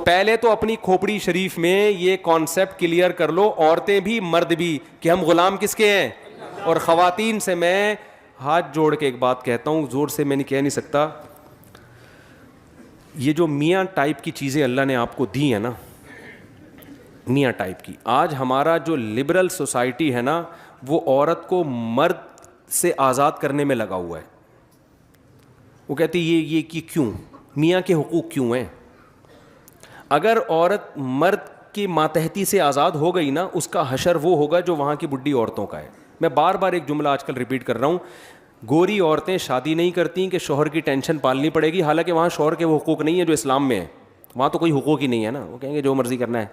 پہلے تو اپنی کھوپڑی شریف میں یہ کانسیپٹ کلیئر کر لو, عورتیں بھی مرد بھی, کہ ہم غلام کس کے ہیں. اور خواتین سے میں ہاتھ جوڑ کے ایک بات کہتا ہوں, زور سے میں نہیں کہہ نہیں سکتا, یہ جو میاں ٹائپ کی چیزیں اللہ نے آپ کو دی ہیں نا, میاں ٹائپ کی, آج ہمارا جو لبرل سوسائٹی ہے نا, وہ عورت کو مرد سے آزاد کرنے میں لگا ہوا ہے. وہ کہتی یہ کہ کیوں میاں کے حقوق کیوں ہیں. اگر عورت مرد کی ماتحتی سے آزاد ہو گئی نا, اس کا حشر وہ ہوگا جو وہاں کی بڈھی عورتوں کا ہے. میں بار بار ایک جملہ آج کل ریپیٹ کر رہا ہوں, گوری عورتیں شادی نہیں کرتی کہ شوہر کی ٹینشن پالنی پڑے گی, حالانکہ وہاں شوہر کے وہ حقوق نہیں ہیں جو اسلام میں ہیں. وہاں تو کوئی حقوق ہی نہیں ہے نا, وہ کہیں گے جو مرضی کرنا ہے.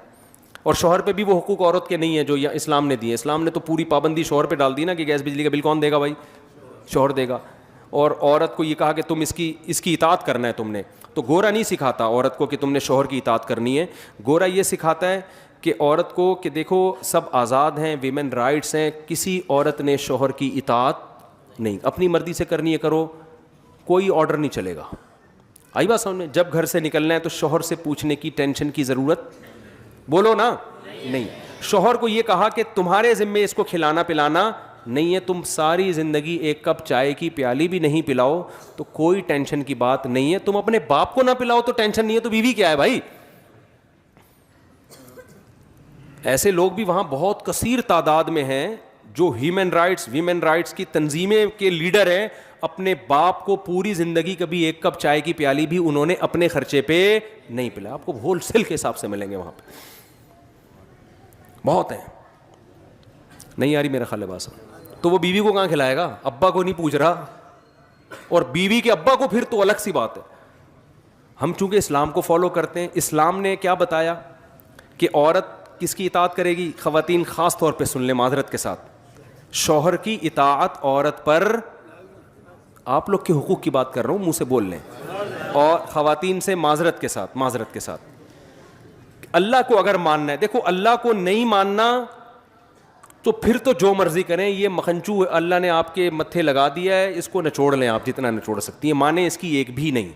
اور شوہر پہ بھی وہ حقوق عورت کے نہیں ہیں جو اسلام نے دیے. اسلام نے تو پوری پابندی شوہر پہ ڈال دی نا کہ گیس بجلی کا بل کون دے گا بھائی, شوہر دے گا. اور عورت کو یہ کہا کہ تم اس کی اطاعت کرنا ہے تم نے. تو گورا نہیں سکھاتا عورت کو کہ تم نے شوہر کی اطاعت کرنی ہے. گورا یہ سکھاتا ہے کہ عورت کو کہ دیکھو سب آزاد ہیں, ویمن رائٹس ہیں, کسی عورت نے شوہر کی اطاعت نہیں, اپنی مرضی سے کرنی ہے کرو, کوئی آرڈر نہیں چلے گا. آئی بات سامنے. جب گھر سے نکلنا ہے تو شوہر سے پوچھنے کی ٹینشن کی ضرورت, بولو نا, نہیں. شوہر کو یہ کہا کہ تمہارے ذمے اس کو کھلانا پلانا نہیں ہے, تم ساری زندگی ایک کپ چائے کی پیالی بھی نہیں پلاؤ تو کوئی ٹینشن کی بات نہیں ہے. تم اپنے باپ کو نہ پلاؤ تو ٹینشن نہیں ہے, تو بیوی کیا ہے بھائی. ایسے لوگ بھی وہاں بہت کثیر تعداد میں ہیں جو ہیومن رائٹس ویمن رائٹس کی تنظیمیں کے لیڈر ہیں. اپنے باپ کو پوری زندگی کبھی ایک کپ چائے کی پیالی بھی انہوں نے اپنے خرچے پہ نہیں پلایا. آپ کو ہول سیل کے حساب سے ملیں گے وہاں پہ, بہت ہیں. نہیں آ رہی میرا خیال ہے بات. تو وہ بیوی کو کہاں کھلائے گا, ابا کو نہیں پوچھ رہا, اور بیوی کے ابا کو پھر تو الگ سی بات ہے. ہم چونکہ اسلام کو فالو کرتے ہیں, اسلام نے کیا بتایا کہ عورت کس کی اطاعت کرے گی. خواتین خاص طور پہ سن لیں معذرت کے ساتھ, شوہر کی اطاعت عورت پر, آپ لوگ کے حقوق کی بات کر رہا ہوں, منہ سے بول لیں, اور خواتین سے معذرت کے ساتھ اللہ کو اگر ماننا ہے. دیکھو اللہ کو نہیں ماننا تو پھر تو جو مرضی کریں, یہ مکھنچو اللہ نے آپ کے متھے لگا دیا ہے, اس کو نچوڑ لیں آپ جتنا نچوڑ سکتی ہیں, مانیں اس کی ایک بھی نہیں.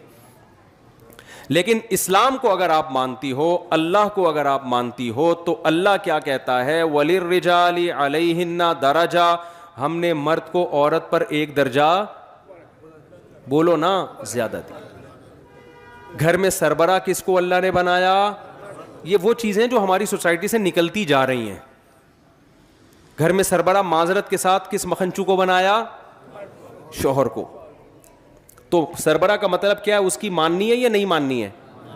لیکن اسلام کو اگر آپ مانتی ہو, اللہ کو اگر آپ مانتی ہو, تو اللہ کیا کہتا ہے, وَلِلرِّجَالِ عَلَيْهِنَّ دَرَجَةٌ, ہم نے مرد کو عورت پر ایک درجہ, بولو نا, زیادہ دی. گھر میں سربراہ کس کو اللہ نے بنایا. یہ وہ چیزیں جو ہماری سوسائٹی سے نکلتی جا رہی ہیں. گھر میں سربراہ معذرت کے ساتھ کس مکھنچو کو بنایا, شوہر کو. تو سربراہ کا مطلب کیا ہے, اس کی ماننی ہے یا نہیں ماننی ہے,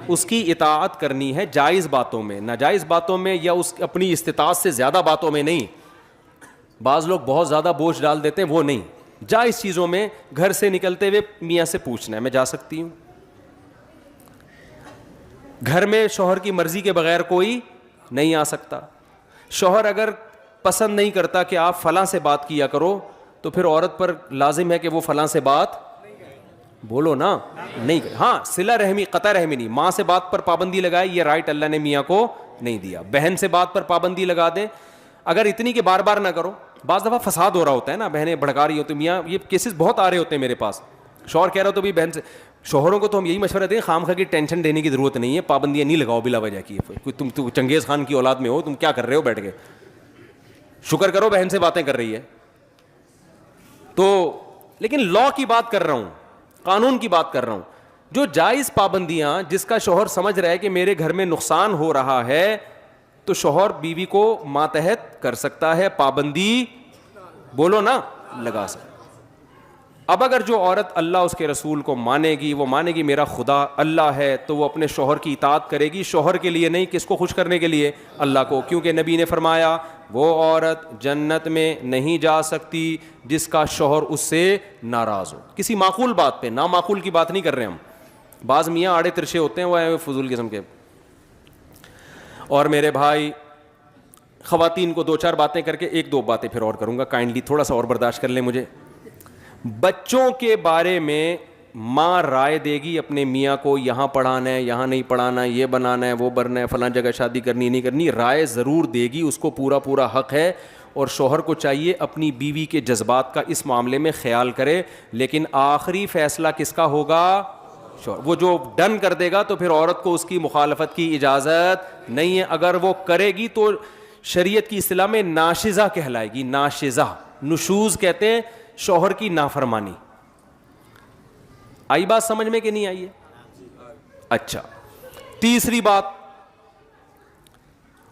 اس کی اطاعت کرنی ہے جائز باتوں میں, ناجائز باتوں میں یا اس اپنی استطاعت سے زیادہ باتوں میں نہیں. بعض لوگ بہت زیادہ بوجھ ڈال دیتے ہیں, وہ نہیں. جائز چیزوں میں گھر سے نکلتے ہوئے میاں سے پوچھنا ہے میں جا سکتی ہوں. گھر میں شوہر کی مرضی کے بغیر کوئی نہیں آ سکتا. شوہر اگر پسند نہیں کرتا کہ آپ فلاں سے بات کیا کرو, تو پھر عورت پر لازم ہے کہ وہ فلاں سے بات, بولو نا, نہیں. ہاں صلہ رحمی, قطع رحمی نہیں, ماں سے بات پر پابندی لگائے, یہ رائٹ اللہ نے میاں کو نہیں دیا. بہن سے بات پر پابندی لگا دیں, اگر اتنی کہ بار بار نہ کرو. بعض دفعہ فساد ہو رہا ہوتا ہے نا, بہنیں بھڑکا رہی ہوتی, میاں یہ کیسز بہت آ رہے ہوتے ہیں میرے پاس. شوہر کہہ رہا ہو تو بھی بہن سے, شوہروں کو تو ہم یہی مشورہ دیں, خام خواہ کی ٹینشن دینے کی ضرورت نہیں ہے, پابندیاں نہیں لگاؤ بلا وجہ کی. تم چنگیز خان کی اولاد میں ہو, تم کیا کر رہے ہو بیٹھ کے, شکر کرو بہن سے باتیں کر رہی ہے تو. لیکن لا کی بات کر رہا ہوں, قانون کی بات کر رہا ہوں. جو جائز پابندیاں, جس کا شوہر سمجھ رہا ہے کہ میرے گھر میں نقصان ہو رہا ہے, تو شوہر بیوی کو ماتحت کر سکتا ہے, پابندی, بولو نا, لگا سکتا. اب اگر جو عورت اللہ اس کے رسول کو مانے گی, وہ مانے گی میرا خدا اللہ ہے, تو وہ اپنے شوہر کی اطاعت کرے گی, شوہر کے لیے نہیں, کس کو خوش کرنے کے لیے, اللہ کو. کیونکہ نبی نے فرمایا وہ عورت جنت میں نہیں جا سکتی جس کا شوہر اس سے ناراض ہو. کسی معقول بات پہ, نامعقول کی بات نہیں کر رہے ہم. بعض میاں آڑے ترشے ہوتے ہیں, وہ فضول قسم کے. اور میرے بھائی, خواتین کو دو چار باتیں کر کے, ایک دو باتیں پھر اور کروں گا, کائنڈلی تھوڑا سا اور برداشت کر لیں مجھے. بچوں کے بارے میں ماں رائے دے گی اپنے میاں کو, یہاں پڑھانا ہے, یہاں نہیں پڑھانا ہے, یہ بنانا ہے, وہ بننا ہے, فلاں جگہ شادی کرنی نہیں کرنی, رائے ضرور دے گی, اس کو پورا پورا حق ہے. اور شوہر کو چاہیے اپنی بیوی کے جذبات کا اس معاملے میں خیال کرے, لیکن آخری فیصلہ کس کا ہوگا, شوہر وہ جو ڈن کر دے گا تو پھر عورت کو اس کی مخالفت کی اجازت نہیں ہے. اگر وہ کرے گی تو شریعت کی اصطلاح میں ناشزہ کہلائے گی. ناشزہ, نشوز کہتے ہیں شوہر کی نافرمانی. آئی بات سمجھ میں کہ نہیں آئی ہے؟ اچھا, تیسری بات,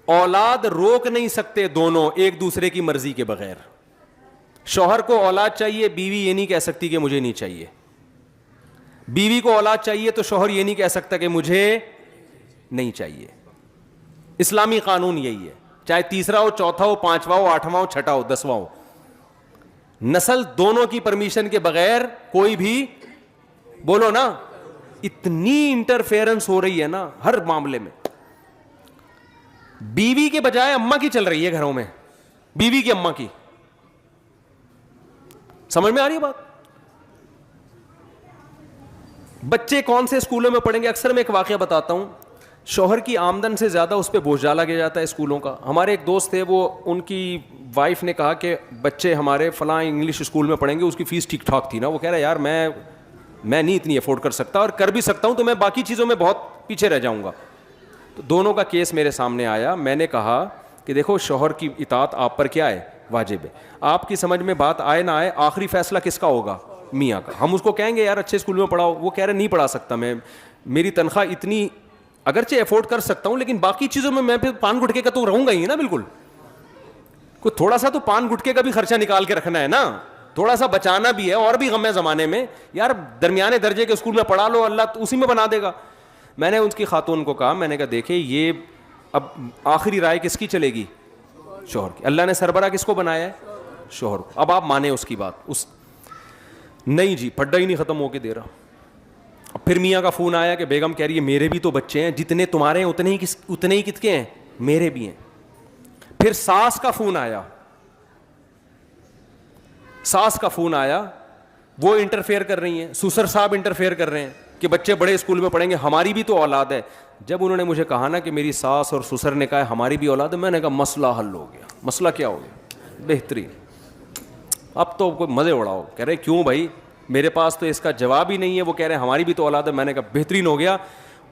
اولاد روک نہیں سکتے دونوں ایک دوسرے کی مرضی کے بغیر. شوہر کو اولاد چاہیے, بیوی یہ نہیں کہہ سکتی کہ مجھے نہیں چاہیے. بیوی کو اولاد چاہیے تو شوہر یہ نہیں کہہ سکتا کہ مجھے نہیں چاہیے. اسلامی قانون یہی ہے, چاہے تیسرا ہو, چوتھا ہو, پانچواں ہو, آٹھواں ہو, چھٹا ہو, دسواں ہو. نسل دونوں کی پرمیشن کے بغیر کوئی بھی, بولو نا, اتنی انٹرفیئرنس ہو رہی ہے نا ہر معاملے میں. بیوی کے بجائے اماں کی چل رہی ہے گھروں میں, بیوی کی اماں کی. سمجھ میں آ رہی ہے بات؟ بچے کون سے اسکولوں میں پڑھیں گے؟ اکثر میں ایک واقعہ بتاتا ہوں, شوہر کی آمدن سے زیادہ اس پہ بوجھ ڈالا گیا جاتا ہے اسکولوں کا. ہمارے ایک دوست تھے, وہ ان کی وائف نے کہا کہ بچے ہمارے فلاں انگلش اسکول میں پڑھیں گے, اس کی فیس ٹھیک ٹھاک تھی نا. وہ کہہ رہا یار میں نہیں اتنی افورڈ کر سکتا, اور کر بھی سکتا ہوں تو میں باقی چیزوں میں بہت پیچھے رہ جاؤں گا. تو دونوں کا کیس میرے سامنے آیا. میں نے کہا کہ دیکھو شوہر کی اطاعت آپ پر کیا ہے؟ واجب ہے. آپ کی سمجھ میں بات آئے نہ آئے, آخری فیصلہ کس کا ہوگا؟ میاں کا. ہم اس کو کہیں گے یار اچھے اسکول میں پڑھاؤ, وہ کہہ رہے نہیں پڑھا سکتا میں, میری تنخواہ اتنی, اگرچہ افورڈ کر سکتا ہوں لیکن باقی چیزوں میں پھر پان گٹکے کا تو رہوں گا ہی نا. بالکل, کوئی تھوڑا سا تو پان گٹکے کا بھی خرچہ نکال کے رکھنا ہے نا, تھوڑا سا بچانا بھی ہے. اور بھی غم ہے زمانے میں یار, درمیانے درجے کے اسکول میں پڑھا لو, اللہ تو اسی میں بنا دے گا. میں نے اس کی خاتون کو کہا, میں نے کہا دیکھیں یہ اب آخری رائے کس کی چلے گی؟ شوہر کی. اللہ نے سربراہ کس کو بنایا ہے؟ شوہر کو. اب آپ مانیں اس کی بات. اس نہیں جی, پھڈا ہی نہیں ختم ہو کے دے رہا. اب پھر میاں کا فون آیا کہ بیگم کہہ رہی ہے میرے بھی تو بچے ہیں, جتنے تمہارے ہیں اتنے ہی کت کے ہیں, میرے بھی ہیں. پھر ساس کا فون آیا, ساس کا فون آیا, وہ انٹرفیئر کر رہی ہیں, سسر صاحب انٹرفیئر کر رہے ہیں کہ بچے بڑے اسکول میں پڑھیں گے, ہماری بھی تو اولاد ہے. جب انہوں نے مجھے کہا نا کہ میری ساس اور سسر نے کہا ہماری بھی اولاد ہے, میں نے کہا مسئلہ حل ہو گیا. مسئلہ کیا ہو گیا؟ بہترین. اب تو کوئی مزے اڑاؤ. کہہ رہے کیوں بھائی, میرے پاس تو اس کا جواب ہی نہیں ہے. وہ کہہ رہے ہیں ہماری بھی تو اولاد ہے. میں نے کہا بہترین ہو گیا.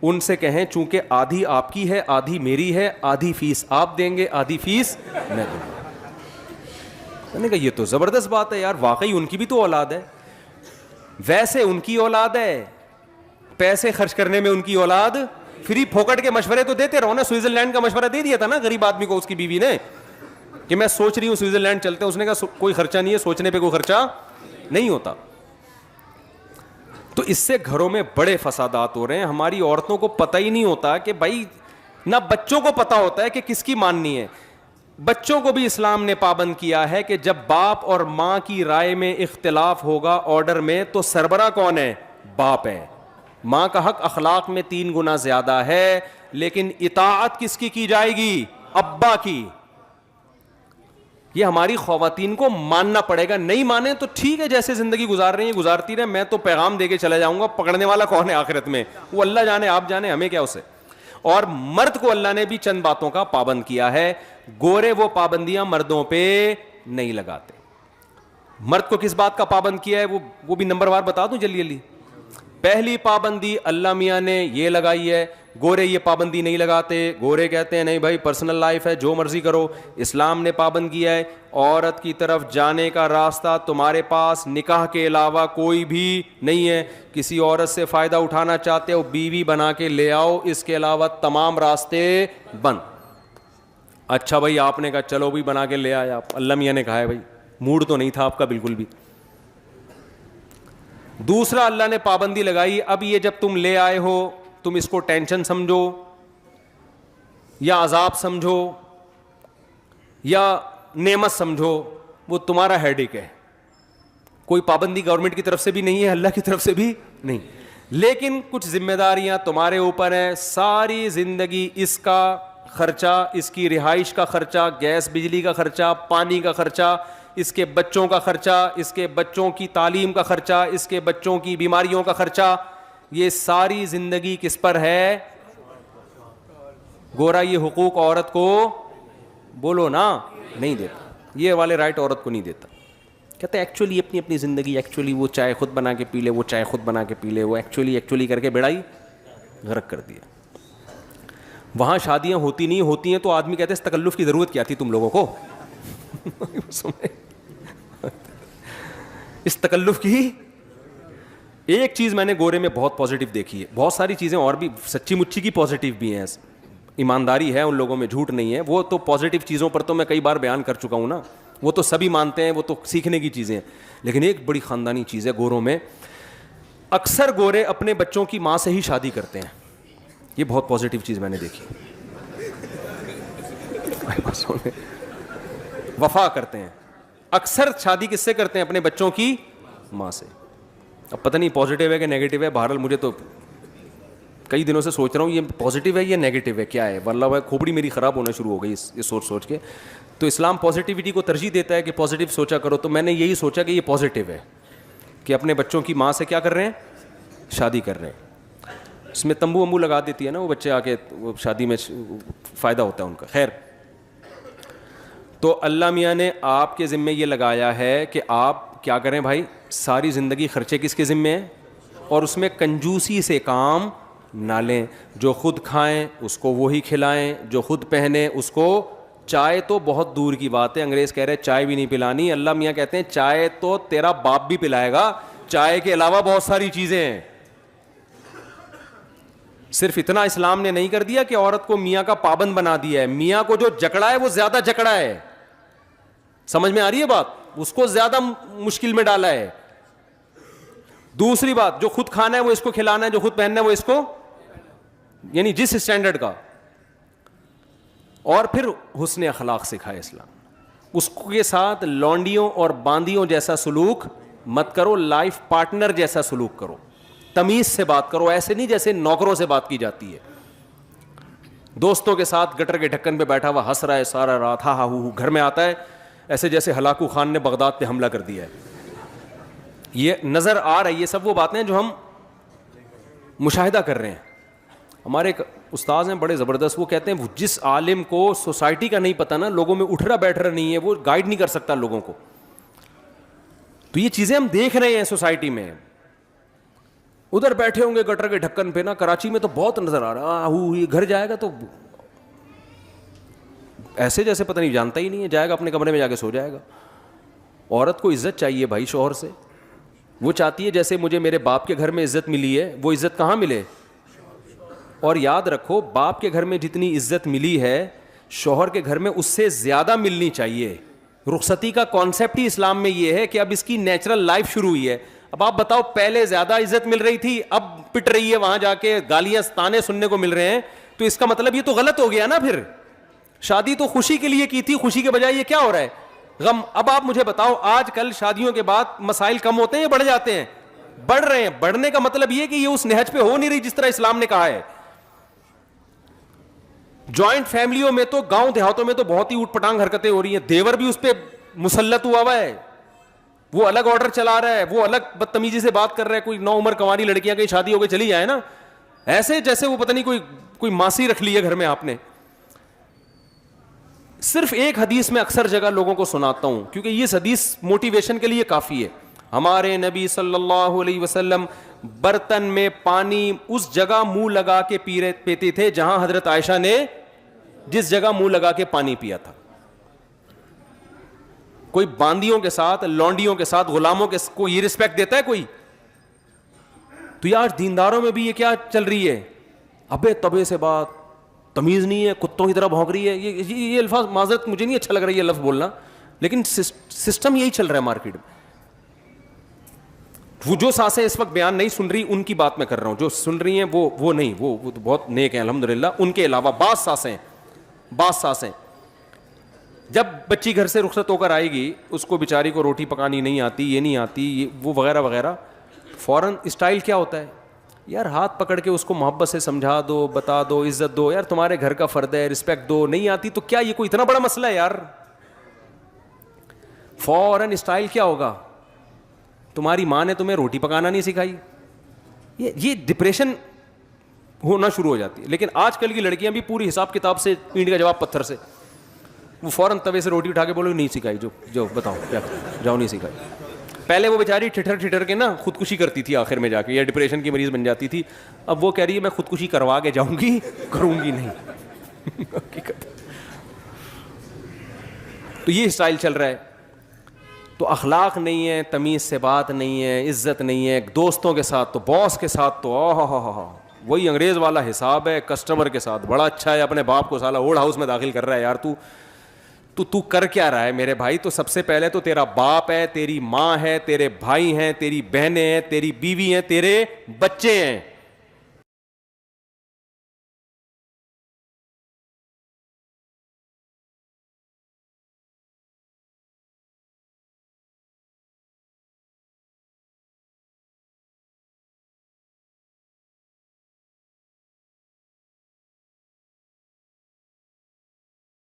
ان سے کہیں چونکہ آدھی آپ کی ہے, آدھی میری ہے, آدھی فیس آپ دیں گے, آدھی فیس میں دوں گا. میں نے کہا یہ تو زبردست بات ہے یار, واقعی ان کی بھی تو اولاد ہے. ویسے ان کی اولاد ہے, پیسے خرچ کرنے میں ان کی اولاد, فری پھوکٹ کے مشورے تو دیتے رہو نا. سوئٹزرلینڈ کا مشورہ دے دیا تھا نا غریب آدمی کو اس کی بیوی نے کہ میں سوچ رہی ہوں سوئٹزرلینڈ چلتے ہیں. اس نے کہا کوئی خرچہ نہیں ہے, سوچنے پہ کوئی خرچہ نہیں ہوتا. تو اس سے گھروں میں بڑے فسادات ہو رہے ہیں. ہماری عورتوں کو پتہ ہی نہیں ہوتا کہ بھائی, نہ بچوں کو پتہ ہوتا ہے کہ کس کی ماننی ہے. بچوں کو بھی اسلام نے پابند کیا ہے کہ جب باپ اور ماں کی رائے میں اختلاف ہوگا آرڈر میں, تو سربراہ کون ہے؟ باپ ہے. ماں کا حق اخلاق میں 3 گنا زیادہ ہے, لیکن اطاعت کس کی جائے گی؟ ابا کی. یہ ہماری خواتین کو ماننا پڑے گا. نہیں مانے تو ٹھیک ہے, جیسے زندگی گزار رہی ہیں گزارتی رہے. میں تو پیغام دے کے چلا جاؤں گا, پکڑنے والا کون ہے آخرت میں؟ وہ اللہ جانے, آپ جانے, ہمیں کیا اسے. اور مرد کو اللہ نے بھی چند باتوں کا پابند کیا ہے. گورے وہ پابندیاں مردوں پہ نہیں لگاتے. مرد کو کس بات کا پابند کیا ہے وہ بھی نمبر وار بتا دوں جلدی جلدی. پہلی پابندی اللہ میاں نے یہ لگائی ہے, گورے یہ پابندی نہیں لگاتے. گورے کہتے ہیں نہیں بھائی پرسنل لائف ہے, جو مرضی کرو. اسلام نے پابند کیا ہے عورت کی طرف جانے کا راستہ تمہارے پاس نکاح کے علاوہ کوئی بھی نہیں ہے. کسی عورت سے فائدہ اٹھانا چاہتے ہو بیوی بنا کے لے آؤ, اس کے علاوہ تمام راستے بند. اچھا بھائی آپ نے کہا چلو بھی بنا کے لے آیا, اللہ میاں نے کہا ہے بھائی موڈ تو نہیں تھا آپ کا بالکل بھی. دوسرا اللہ نے پابندی لگائی, اب یہ جب تم لے آئے ہو تم اس کو ٹینشن سمجھو یا عذاب سمجھو یا نعمت سمجھو, وہ تمہارا ہیڈیک ہے. کوئی پابندی گورنمنٹ کی طرف سے بھی نہیں ہے, اللہ کی طرف سے بھی نہیں, لیکن کچھ ذمہ داریاں تمہارے اوپر ہیں. ساری زندگی اس کا خرچہ, اس کی رہائش کا خرچہ, گیس بجلی کا خرچہ, پانی کا خرچہ, اس کے بچوں کا خرچہ, اس کے بچوں کی تعلیم کا خرچہ, اس کے بچوں کی بیماریوں کا خرچہ, یہ ساری زندگی کس پر ہے؟ گورا یہ حقوق عورت کو بولو نا نہیں دیتا, یہ والے رائٹ عورت کو نہیں دیتا. کہتے ہیں ایکچولی اپنی اپنی زندگی, ایکچولی وہ چائے خود بنا کے پی لے, وہ چائے خود بنا کے پی لے, وہ ایکچولی کر کے بیڑائی غرق کر دیا. وہاں شادیاں ہوتی نہیں, ہوتی ہیں تو آدمی کہتے ہیں اس تکلف کی ضرورت کیا تھی تم لوگوں کو. اس تکلف کی. ایک چیز میں نے گورے میں بہت پازیٹیو دیکھی ہے, بہت ساری چیزیں اور بھی سچی مچی کی پازیٹیو بھی ہیں, ایمانداری ہے ان لوگوں میں, جھوٹ نہیں ہے, وہ تو پازیٹیو چیزوں پر تو میں کئی بار بیان کر چکا ہوں نا, وہ تو سبھی مانتے ہیں, وہ تو سیکھنے کی چیزیں ہیں. لیکن ایک بڑی خاندانی چیز ہے گوروں میں, اکثر گورے اپنے بچوں کی ماں سے ہی شادی کرتے ہیں. یہ بہت پازیٹیو چیز میں نے دیکھی. وفا کرتے ہیں, اکثر شادی کس سے کرتے ہیں؟ اپنے بچوں کی ماں سے. اب پتہ نہیں پازیٹیو ہے کہ نیگیٹو ہے, بہرحال مجھے تو کئی دنوں سے سوچ رہا ہوں یہ پازیٹیو ہے یا نیگیٹو ہے, کیا ہے. واللہ بھائی کھوپڑی میری خراب ہونا شروع ہو گئی یہ سوچ کے. تو اسلام پازیٹیوٹی کو ترجیح دیتا ہے کہ پازیٹیو سوچا کرو, تو میں نے یہی سوچا کہ یہ پازیٹیو ہے کہ اپنے بچوں کی ماں سے کیا کر رہے ہیں؟ شادی کر رہے ہیں. اس میں تمبو ومبو لگا دیتی ہے نا وہ بچے آ کے, شادی میں فائدہ ہوتا ہے ان کا. خیر, تو اللہ میاں نے آپ کے ذمے یہ لگایا ہے کہ آپ کیا کریں بھائی, ساری زندگی خرچے کس کے ذمے ہیں, اور اس میں کنجوسی سے کام نہ لیں. جو خود کھائیں اس کو وہی کھلائیں, جو خود پہنیں اس کو. چائے تو بہت دور کی بات ہے, انگریز کہہ رہے چائے بھی نہیں پلانی, اللہ میاں کہتے ہیں چائے تو تیرا باپ بھی پلائے گا, چائے کے علاوہ بہت ساری چیزیں ہیں. صرف اتنا اسلام نے نہیں کر دیا کہ عورت کو میاں کا پابند بنا دیا ہے, میاں کو جو جکڑا ہے وہ زیادہ جکڑا ہے. سمجھ میں آ رہی ہے بات؟ اس کو زیادہ مشکل میں ڈالا ہے. دوسری بات, جو خود کھانا ہے وہ اس کو کھلانا ہے, جو خود پہننا ہے وہ اس کو, یعنی جس اسٹینڈرڈ کا. اور پھر حسن اخلاق سکھائے اسلام. اس کے ساتھ لونڈیوں اور باندیوں جیسا سلوک مت کرو, لائف پارٹنر جیسا سلوک کرو, تمیز سے بات کرو, ایسے نہیں جیسے نوکروں سے بات کی جاتی ہے. دوستوں کے ساتھ گٹر کے ڈھکن پہ بیٹھا ہوا ہنس رہا ہے سارا رات, ہاں ہاں ہو, گھر میں آتا ہے ایسے جیسے ہلاکو خان نے بغداد پہ حملہ کر دیا ہے. یہ نظر آ رہا ہے, یہ سب وہ باتیں جو ہم مشاہدہ کر رہے ہیں. ہمارے ایک استاذ ہیں بڑے زبردست, وہ کہتے ہیں جس عالم کو سوسائٹی کا نہیں پتہ نا, لوگوں میں اٹھ رہا بیٹھ رہا نہیں ہے, وہ گائیڈ نہیں کر سکتا لوگوں کو. تو یہ چیزیں ہم دیکھ رہے ہیں سوسائٹی میں. ادھر بیٹھے ہوں گے گٹر کے ڈھکن پہ نا, کراچی میں تو بہت نظر آ رہا ہے, گھر جائے گا تو ایسے جیسے پتہ نہیں جانتا ہی نہیں ہے, جائے گا اپنے کمرے میں جا کے سو جائے گا. عورت کو عزت چاہیے بھائی شوہر سے, وہ چاہتی ہے جیسے مجھے میرے باپ کے گھر میں عزت ملی ہے وہ عزت کہاں ملے. اور یاد رکھو, باپ کے گھر میں جتنی عزت ملی ہے شوہر کے گھر میں اس سے زیادہ ملنی چاہیے. رخصتی کا کانسیپٹ ہی اسلام میں یہ ہے کہ اب اس کی نیچرل لائف شروع ہوئی ہے. اب آپ بتاؤ, پہلے زیادہ عزت مل رہی تھی, اب پٹ رہی ہے, وہاں جا کے گالیاں تانے سننے کو مل رہے ہیں, تو اس کا مطلب یہ تو غلط ہو گیا نا. پھر شادی تو خوشی کے لیے کی تھی, خوشی کے بجائے یہ کیا ہو رہا ہے, غم. اب آپ مجھے بتاؤ, آج کل شادیوں کے بعد مسائل کم ہوتے ہیں یا بڑھ جاتے ہیں؟ بڑھ رہے ہیں. بڑھنے کا مطلب یہ کہ یہ اس نہج پہ ہو نہیں رہی جس طرح اسلام نے کہا ہے. جوائنٹ فیملیوں میں تو, گاؤں دیہاتوں میں تو بہت ہی اوٹ پٹانگ حرکتیں ہو رہی ہیں, دیور بھی اس پہ مسلط ہوا ہے, وہ الگ آرڈر چلا رہا ہے, وہ الگ بدتمیزی سے بات کر رہا ہے. کوئی نو عمر کنواری لڑکیاں کہیں شادی ہو کے چلی جائے نا, ایسے جیسے وہ پتہ نہیں کوئی ماسی رکھ لی ہے گھر میں آپ نے. صرف ایک حدیث میں اکثر جگہ لوگوں کو سناتا ہوں کیونکہ یہ حدیث موٹیویشن کے لیے کافی ہے. ہمارے نبی صلی اللہ علیہ وسلم برتن میں پانی اس جگہ منہ لگا کے پیتے تھے جہاں حضرت عائشہ نے جس جگہ منہ لگا کے پانی پیا تھا. کوئی باندیوں کے ساتھ, لونڈیوں کے ساتھ, غلاموں کے کو یہ رسپیکٹ دیتا ہے کوئی؟ تو یہ آج دینداروں میں بھی یہ کیا چل رہی ہے, ابے تبے سے بات, تمیز نہیں ہے, کتوں کی طرح بھونک رہی ہے. یہ الفاظ معذرت مجھے نہیں اچھا لگ رہا ہے یہ لفظ بولنا, لیکن سسٹم یہی چل رہا ہے مارکیٹ میں. وہ جو سانسیں اس وقت بیان نہیں سن رہی ان کی بات میں کر رہا ہوں, جو سن رہی ہیں وہ نہیں, وہ تو بہت نیک ہیں الحمدللہ. ان کے علاوہ بعض سانسیں جب بچی گھر سے رخصت ہو کر آئے گی, اس کو بیچاری کو روٹی پکانی نہیں آتی, یہ نہیں آتی, وہ وغیرہ وغیرہ, فوراً اسٹائل کیا ہوتا ہے, یار ہاتھ پکڑ کے اس کو محبت سے سمجھا دو, بتا دو, عزت دو, یار تمہارے گھر کا فرد ہے, رسپیکٹ دو. نہیں آتی تو کیا یہ کوئی اتنا بڑا مسئلہ ہے یار؟ فوراً اسٹائل کیا ہوگا, تمہاری ماں نے تمہیں روٹی پکانا نہیں سکھائی. یہ ڈپریشن ہونا شروع ہو جاتی ہے. لیکن آج کل کی لڑکیاں بھی پوری حساب کتاب سے اینٹ کا جواب پتھر سے. وہ فوراً توے سے روٹی اٹھا کے بولو نہیں سکھائی، جو جو بتاؤ کیا جاؤ نہیں سکھائی. پہلے وہ بیچاری ٹھٹر ٹھٹر کے نا خودکشی کرتی تھی آخر میں جا کے، یا ڈپریشن کی مریض بن جاتی تھی. اب وہ کہہ رہی ہے میں خودکشی کروا کے جاؤں گی، کروں گی نہیں. تو یہ اسٹائل چل رہا ہے. تو اخلاق نہیں ہے، تمیز سے بات نہیں ہے، عزت نہیں ہے. دوستوں کے ساتھ تو باس کے ساتھ تو وہی انگریز والا حساب ہے. کسٹمر کے ساتھ بڑا اچھا ہے، اپنے باپ کو سالا اوڑ ہاؤس میں داخل کر رہا ہے. یار تو کر کیا رہا ہے میرے بھائی؟ تو سب سے پہلے تو تیرا باپ ہے، تیری ماں ہے، تیرے بھائی ہیں، تیری بہنیں ہیں، تیری بیوی ہیں، تیرے بچے ہیں.